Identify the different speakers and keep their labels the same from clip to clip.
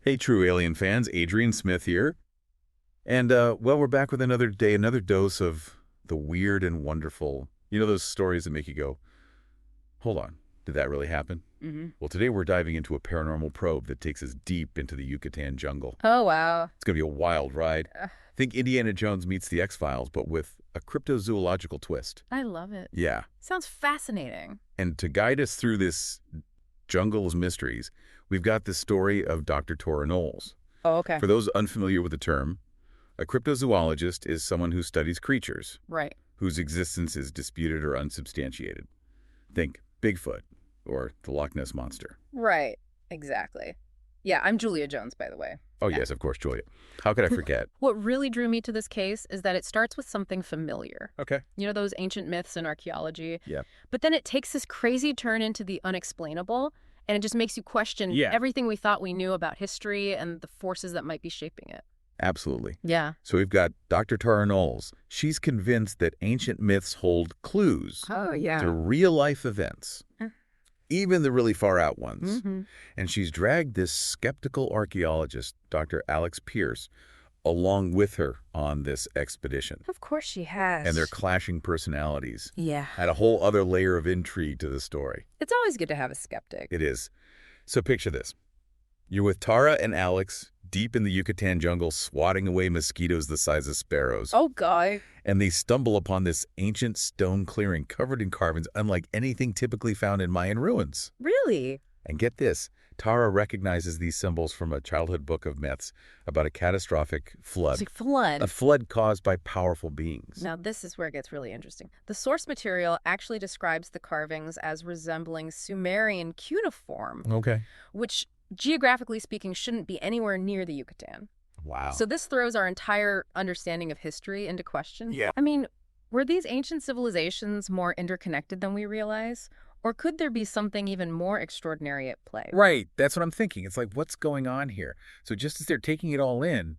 Speaker 1: Hey, true alien fans, Adrian Smith here. And, well, we're back with another day, another dose of the weird and wonderful. You know those stories that make you go, hold on, did that really happen? Well, today we're diving into a paranormal probe that takes us deep into the Yucatan jungle.
Speaker 2: Oh, wow.
Speaker 1: It's going to be a wild ride. Think Indiana Jones meets the X-Files, but with a cryptozoological twist.
Speaker 2: I love it.
Speaker 1: Yeah.
Speaker 2: Sounds fascinating.
Speaker 1: And to guide us through this jungle's mysteries, we've got the story of Dr. Knowles.
Speaker 2: Oh, okay.
Speaker 1: For those unfamiliar with the term, a cryptozoologist is someone who studies creatures
Speaker 2: Right.
Speaker 1: whose existence is disputed or unsubstantiated. Think Bigfoot or the Loch Ness Monster.
Speaker 2: Right. Exactly. Yeah, I'm Julia Jones, by the way.
Speaker 1: Oh, yes, of course, Julia. How could I forget?
Speaker 2: What really drew me to this case is that it starts with something familiar.
Speaker 1: Okay.
Speaker 2: You know, those ancient myths in archaeology?
Speaker 1: Yeah.
Speaker 2: But then it takes this crazy turn into the unexplainable, and it just makes you question everything we thought we knew about history and the forces that might be shaping it.
Speaker 1: Absolutely.
Speaker 2: Yeah.
Speaker 1: So we've got Dr. Tara Knowles. She's convinced that ancient myths hold clues
Speaker 2: Oh, yeah.
Speaker 1: to real-life events, even the really far-out ones. And she's dragged this skeptical archaeologist, Dr. Alex Pierce, along with her on this expedition.
Speaker 2: Of course she has.
Speaker 1: And their clashing personalities
Speaker 2: Yeah.
Speaker 1: add a whole other layer of intrigue to the story.
Speaker 2: It's always good to have a skeptic.
Speaker 1: It is. So picture this. You're with Tara and Alex deep in the Yucatan jungle, swatting away mosquitoes the size of sparrows.
Speaker 2: Oh, God.
Speaker 1: And they stumble upon this ancient stone clearing covered in carvings unlike anything typically found in Mayan ruins.
Speaker 2: Really?
Speaker 1: And get this, Tara recognizes these symbols from a childhood book of myths about a catastrophic flood.
Speaker 2: It's like flood.
Speaker 1: A flood caused by powerful beings.
Speaker 2: Now, this is where it gets really interesting. The source material actually describes the carvings as resembling Sumerian cuneiform,
Speaker 1: Okay.
Speaker 2: which, geographically speaking, shouldn't be anywhere near the Yucatan.
Speaker 1: Wow.
Speaker 2: So this throws our entire understanding of history into question.
Speaker 1: Yeah.
Speaker 2: I mean, were these ancient civilizations more interconnected than we realize? Or could there be something even more extraordinary at play?
Speaker 1: Right. That's what I'm thinking. It's like, what's going on here? So just as they're taking it all in,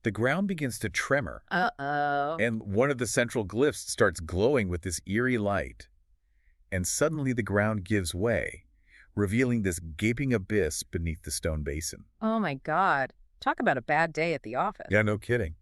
Speaker 1: the ground begins to tremor.
Speaker 2: Uh-oh.
Speaker 1: And one of the central glyphs starts glowing with this eerie light. And suddenly the ground gives way, revealing this gaping abyss beneath the stone basin.
Speaker 2: Oh, my God. Talk about a bad day at the office.
Speaker 1: Yeah, no kidding.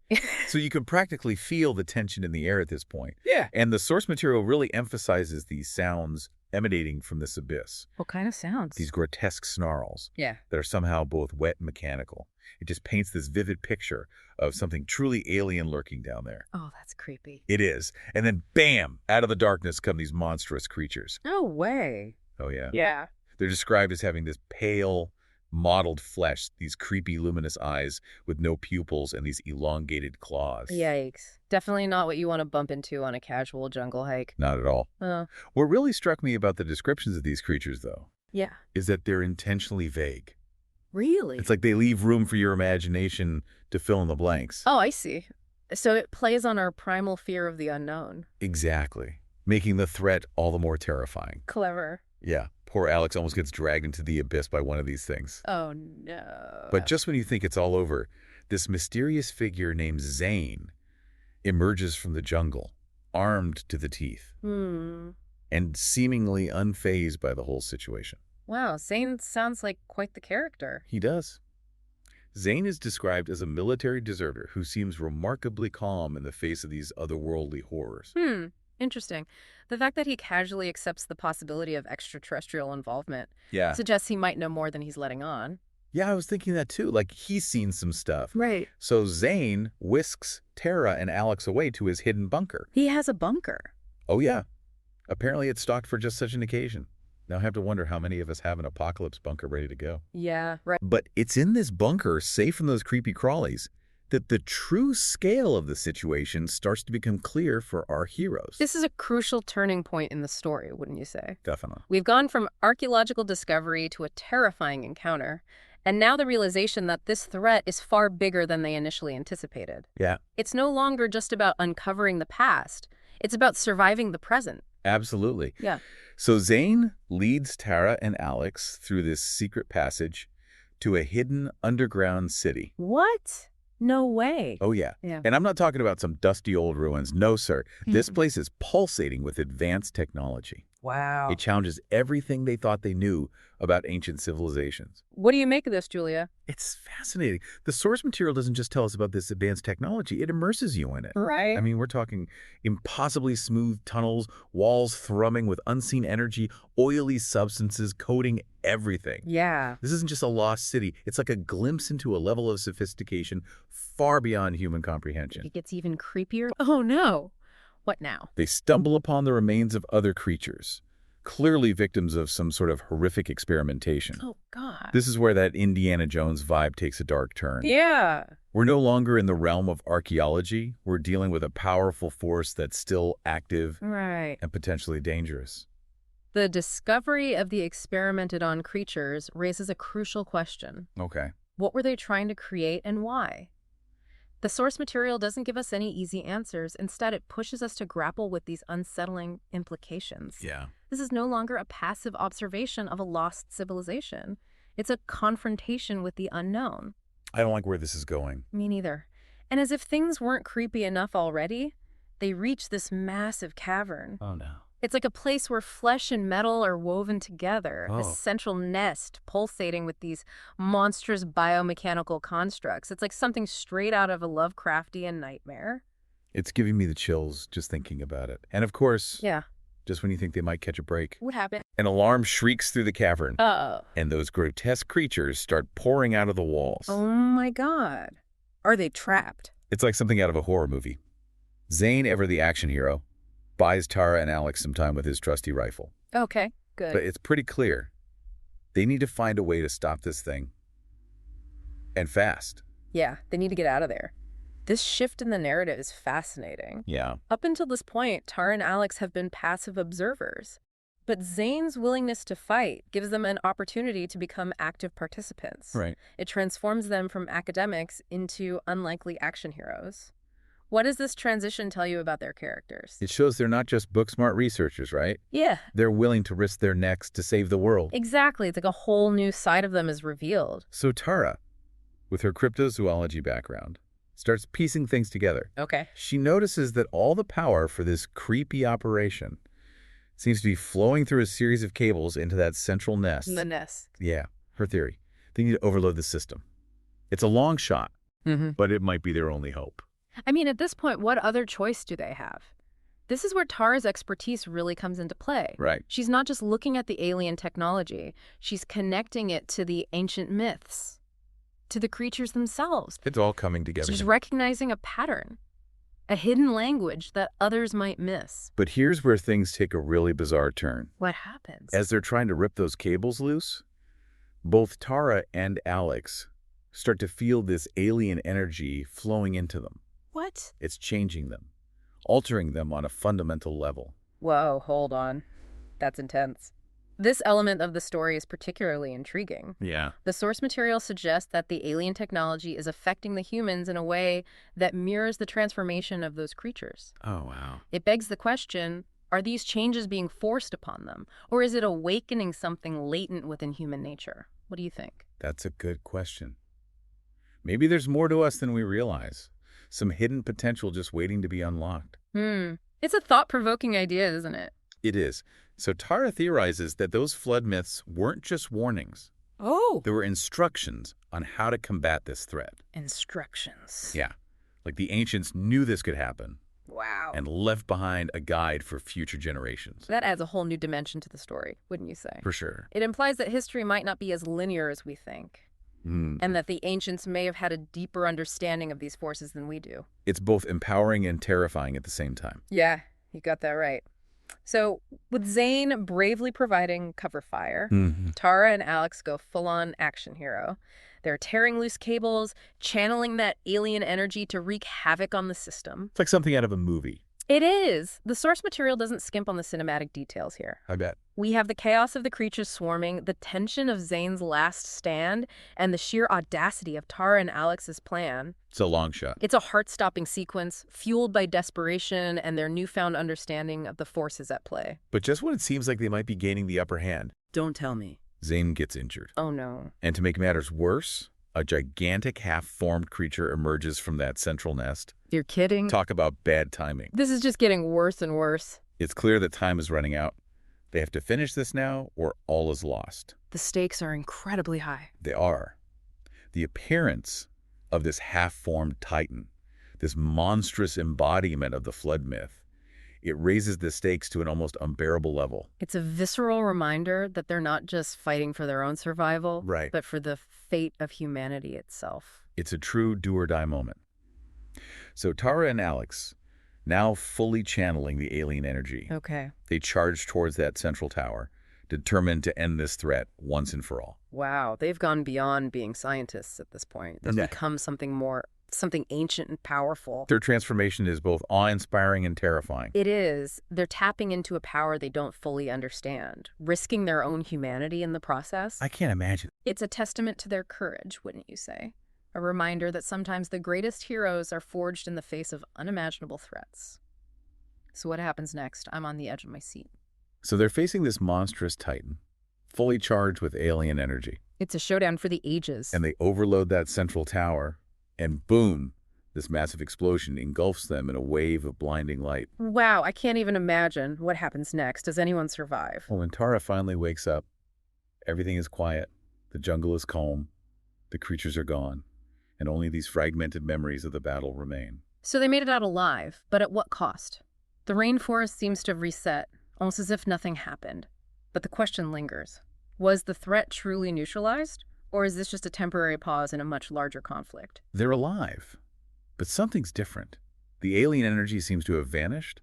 Speaker 1: So you can practically feel the tension in the air at this point.
Speaker 2: Yeah.
Speaker 1: And the source material really emphasizes these sounds emanating from this abyss.
Speaker 2: What kind of sounds?
Speaker 1: These grotesque snarls.
Speaker 2: Yeah.
Speaker 1: That are somehow both wet and mechanical. It just paints this vivid picture of something truly alien lurking down there.
Speaker 2: Oh, that's creepy.
Speaker 1: It is. And then, bam, out of the darkness come these monstrous creatures.
Speaker 2: No way.
Speaker 1: Oh, yeah.
Speaker 2: Yeah.
Speaker 1: They're described as having this pale, mottled flesh, these creepy, luminous eyes with no pupils and these elongated claws.
Speaker 2: Yikes. Definitely not what you want to bump into on a casual jungle hike.
Speaker 1: Not at all. What really struck me about the descriptions of these creatures, though,
Speaker 2: Yeah.
Speaker 1: is that they're intentionally vague.
Speaker 2: Really?
Speaker 1: It's like they leave room for your imagination to fill in the blanks.
Speaker 2: Oh, I see. So it plays on our primal fear of the unknown.
Speaker 1: Exactly. Making the threat all the more terrifying.
Speaker 2: Clever.
Speaker 1: Yeah. Poor Alex almost gets dragged into the abyss by one of these things.
Speaker 2: Oh, no.
Speaker 1: But just when you think it's all over, this mysterious figure named Zane emerges from the jungle, armed to the teeth, and seemingly unfazed by the whole situation.
Speaker 2: Wow, Zane sounds like quite the character.
Speaker 1: He does. Zane is described as a military deserter who seems remarkably calm in the face of these otherworldly horrors.
Speaker 2: Interesting. The fact that he casually accepts the possibility of extraterrestrial involvement
Speaker 1: Yeah.
Speaker 2: suggests he might know more than he's letting on.
Speaker 1: Yeah, I was thinking that too. Like, he's seen some stuff.
Speaker 2: Right.
Speaker 1: So Zane whisks Tara and Alex away to his hidden bunker.
Speaker 2: He has a bunker.
Speaker 1: Oh, yeah. Apparently it's stocked for just such an occasion. Now I have to wonder how many of us have an apocalypse bunker ready to go.
Speaker 2: Yeah, right.
Speaker 1: But it's in this bunker, safe from those creepy crawlies, that the true scale of the situation starts to become clear for our heroes.
Speaker 2: This is a crucial turning point in the story, wouldn't you say?
Speaker 1: Definitely.
Speaker 2: We've gone from archaeological discovery to a terrifying encounter, and now the realization that this threat is far bigger than they initially anticipated.
Speaker 1: Yeah.
Speaker 2: It's no longer just about uncovering the past. It's about surviving the present.
Speaker 1: Absolutely.
Speaker 2: Yeah.
Speaker 1: So Zane leads Tara and Alex through this secret passage to a hidden underground city.
Speaker 2: What? No way.
Speaker 1: Oh, yeah.
Speaker 2: Yeah.
Speaker 1: And I'm not talking about some dusty old ruins. No, sir. This place is pulsating with advanced technology.
Speaker 2: Wow.
Speaker 1: It challenges everything they thought they knew about ancient civilizations.
Speaker 2: What do you make of this, Julia?
Speaker 1: It's fascinating. The source material doesn't just tell us about this advanced technology, it immerses you in it.
Speaker 2: Right.
Speaker 1: I mean, we're talking impossibly smooth tunnels, walls thrumming with unseen energy, oily substances coating everything.
Speaker 2: Yeah.
Speaker 1: This isn't just a lost city. It's like a glimpse into a level of sophistication far beyond human comprehension.
Speaker 2: It gets even creepier. Oh, no. What now?
Speaker 1: They stumble upon the remains of other creatures, clearly victims of some sort of horrific experimentation.
Speaker 2: Oh, God.
Speaker 1: This is where that Indiana Jones vibe takes a dark turn.
Speaker 2: Yeah.
Speaker 1: We're no longer in the realm of archaeology. We're dealing with a powerful force that's still active
Speaker 2: Right.
Speaker 1: and potentially dangerous.
Speaker 2: The discovery of the experimented on creatures raises a crucial question.
Speaker 1: Okay.
Speaker 2: What were they trying to create and why? The source material doesn't give us any easy answers. Instead, it pushes us to grapple with these unsettling implications.
Speaker 1: Yeah.
Speaker 2: This is no longer a passive observation of a lost civilization. It's a confrontation with the unknown.
Speaker 1: I don't like where this is going.
Speaker 2: Me neither. And as if things weren't creepy enough already, they reach this massive cavern.
Speaker 1: Oh, no.
Speaker 2: It's like a place where flesh and metal are woven together,
Speaker 1: Oh.
Speaker 2: a central nest pulsating with these monstrous biomechanical constructs. It's like something straight out of a Lovecraftian nightmare.
Speaker 1: It's giving me the chills just thinking about it. And of course,
Speaker 2: Yeah.
Speaker 1: just when you think they might catch a break,
Speaker 2: What happened?
Speaker 1: an alarm shrieks through the cavern,
Speaker 2: Uh-oh.
Speaker 1: and those grotesque creatures start pouring out of the walls.
Speaker 2: Oh my God. Are they trapped?
Speaker 1: It's like something out of a horror movie. Zane, ever the action hero, buys Tara and Alex some time with his trusty rifle.
Speaker 2: Okay, good.
Speaker 1: But it's pretty clear they need to find a way to stop this thing. And fast.
Speaker 2: Yeah, they need to get out of there. This shift in the narrative is fascinating.
Speaker 1: Yeah.
Speaker 2: Up until this point, Tara and Alex have been passive observers. But Zane's willingness to fight gives them an opportunity to become active participants.
Speaker 1: Right.
Speaker 2: It transforms them from academics into unlikely action heroes. What does this transition tell you about their characters?
Speaker 1: It shows they're not just book-smart researchers, right?
Speaker 2: Yeah.
Speaker 1: They're willing to risk their necks to save the world.
Speaker 2: Exactly. It's like a whole new side of them is revealed.
Speaker 1: So Tara, with her cryptozoology background, starts piecing things together.
Speaker 2: Okay.
Speaker 1: She notices that all the power for this creepy operation seems to be flowing through a series of cables into that central nest.
Speaker 2: The nest.
Speaker 1: Yeah, her theory. They need to overload the system. It's a long shot, but it might be their only hope.
Speaker 2: I mean, at this point, what other choice do they have? This is where Tara's expertise really comes into play.
Speaker 1: Right.
Speaker 2: She's not just looking at the alien technology. She's connecting it to the ancient myths, to the creatures themselves.
Speaker 1: It's all coming together.
Speaker 2: She's recognizing a pattern, a hidden language that others might miss.
Speaker 1: But here's where things take a really bizarre turn.
Speaker 2: What happens?
Speaker 1: As they're trying to rip those cables loose, both Tara and Alex start to feel this alien energy flowing into them.
Speaker 2: What?
Speaker 1: It's changing them, altering them on a fundamental level.
Speaker 2: Whoa, hold on. That's intense. This element of the story is particularly intriguing.
Speaker 1: Yeah.
Speaker 2: The source material suggests that the alien technology is affecting the humans in a way that mirrors the transformation of those creatures.
Speaker 1: Oh, wow.
Speaker 2: It begs the question, are these changes being forced upon them? Or is it awakening something latent within human nature? What do you think?
Speaker 1: That's a good question. Maybe there's more to us than we realize. Some hidden potential just waiting to be unlocked.
Speaker 2: It's a thought-provoking idea, isn't it?
Speaker 1: It is. So Tara theorizes that those flood myths weren't just warnings.
Speaker 2: Oh.
Speaker 1: There were instructions on how to combat this threat.
Speaker 2: Instructions.
Speaker 1: Yeah. Like the ancients knew this could happen
Speaker 2: Wow.
Speaker 1: and left behind a guide for future generations.
Speaker 2: That adds a whole new dimension to the story, wouldn't you say?
Speaker 1: For sure.
Speaker 2: It implies that history might not be as linear as we think, and that the ancients may have had a deeper understanding of these forces than we do.
Speaker 1: It's both empowering and terrifying at the same time.
Speaker 2: Yeah, you got that right. So, with Zane bravely providing cover fire, Tara and Alex go full-on action hero. They're tearing loose cables, channeling that alien energy to wreak havoc on the system.
Speaker 1: It's like something out of a movie.
Speaker 2: It is. The source material doesn't skimp on the cinematic details here.
Speaker 1: I bet.
Speaker 2: We have the chaos of the creatures swarming, the tension of Zane's last stand, and the sheer audacity of Tara and Alex's plan.
Speaker 1: It's a long shot.
Speaker 2: It's a heart-stopping sequence, fueled by desperation and their newfound understanding of the forces at play.
Speaker 1: But just when it seems like they might be gaining the upper hand,
Speaker 2: Don't tell me.
Speaker 1: Zane gets injured.
Speaker 2: Oh, no.
Speaker 1: And to make matters worse, a gigantic half-formed creature emerges from that central nest.
Speaker 2: You're kidding?
Speaker 1: Talk about bad timing.
Speaker 2: This is just getting worse and worse.
Speaker 1: It's clear that time is running out. They have to finish this now or all is lost.
Speaker 2: The stakes are incredibly high.
Speaker 1: They are. The appearance of this half-formed titan, this monstrous embodiment of the flood myth, it raises the stakes to an almost unbearable level.
Speaker 2: It's a visceral reminder that they're not just fighting for their own survival,
Speaker 1: Right.
Speaker 2: but for the fate of humanity itself.
Speaker 1: It's a true do-or-die moment. So Tara and Alex, now fully channeling the alien energy,
Speaker 2: Okay.
Speaker 1: they charge towards that central tower, determined to end this threat once and for all.
Speaker 2: Wow, they've gone beyond being scientists at this point. They've
Speaker 1: Yeah.
Speaker 2: become something ancient and powerful.
Speaker 1: Their transformation is both awe-inspiring and terrifying.
Speaker 2: It is. They're tapping into a power they don't fully understand, risking their own humanity in the process.
Speaker 1: I can't imagine.
Speaker 2: It's a testament to their courage, wouldn't you say? A reminder that sometimes the greatest heroes are forged in the face of unimaginable threats. So what happens next? I'm on the edge of my seat.
Speaker 1: So they're facing this monstrous titan, fully charged with alien energy.
Speaker 2: It's a showdown for the ages.
Speaker 1: And they overload that central tower, and boom, this massive explosion engulfs them in a wave of blinding light.
Speaker 2: Wow, I can't even imagine what happens next. Does anyone survive?
Speaker 1: Well, when Tara finally wakes up, everything is quiet, the jungle is calm, the creatures are gone, and only these fragmented memories of the battle remain.
Speaker 2: So they made it out alive, but at what cost? The rainforest seems to have reset, almost as if nothing happened. But the question lingers. Was the threat truly neutralized? Or is this just a temporary pause in a much larger conflict?
Speaker 1: They're alive, but something's different. The alien energy seems to have vanished,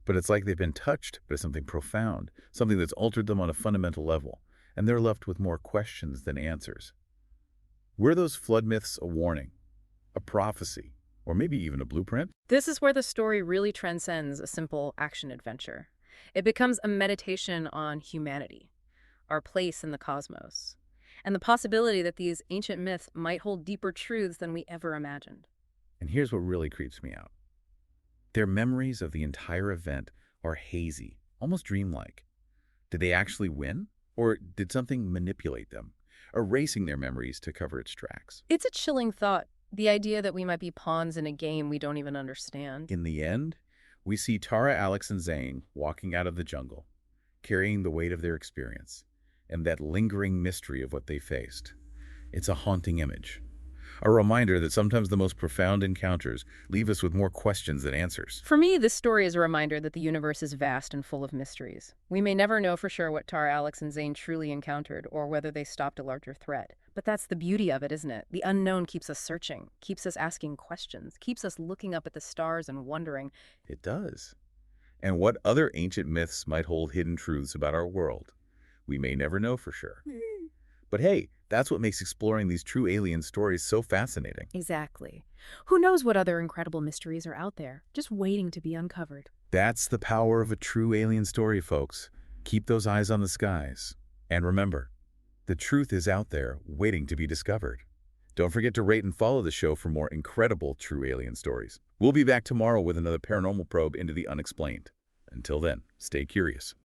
Speaker 1: but it's like they've been touched by something profound, something that's altered them on a fundamental level, and they're left with more questions than answers. Were those flood myths a warning, a prophecy, or maybe even a blueprint?
Speaker 2: This is where the story really transcends a simple action-adventure. It becomes a meditation on humanity, our place in the cosmos, and the possibility that these ancient myths might hold deeper truths than we ever imagined.
Speaker 1: And here's what really creeps me out. Their memories of the entire event are hazy, almost dreamlike. Did they actually win? Or did something manipulate them, erasing their memories to cover its tracks?
Speaker 2: It's a chilling thought, the idea that we might be pawns in a game we don't even understand.
Speaker 1: In the end, we see Tara, Alex, and Zane walking out of the jungle, carrying the weight of their experience and that lingering mystery of what they faced. It's a haunting image, a reminder that sometimes the most profound encounters leave us with more questions than answers.
Speaker 2: For me, this story is a reminder that the universe is vast and full of mysteries. We may never know for sure what Tara, Alex, and Zane truly encountered or whether they stopped a larger threat. But that's the beauty of it, isn't it? The unknown keeps us searching, keeps us asking questions, keeps us looking up at the stars and wondering.
Speaker 1: It does. And what other ancient myths might hold hidden truths about our world? We may never know for sure. But hey, that's what makes exploring these true alien stories so fascinating.
Speaker 2: Exactly. Who knows what other incredible mysteries are out there, just waiting to be uncovered.
Speaker 1: That's the power of a true alien story, folks. Keep those eyes on the skies. And remember, the truth is out there, waiting to be discovered. Don't forget to rate and follow the show for more incredible true alien stories. We'll be back tomorrow with another paranormal probe into the unexplained. Until then, stay curious.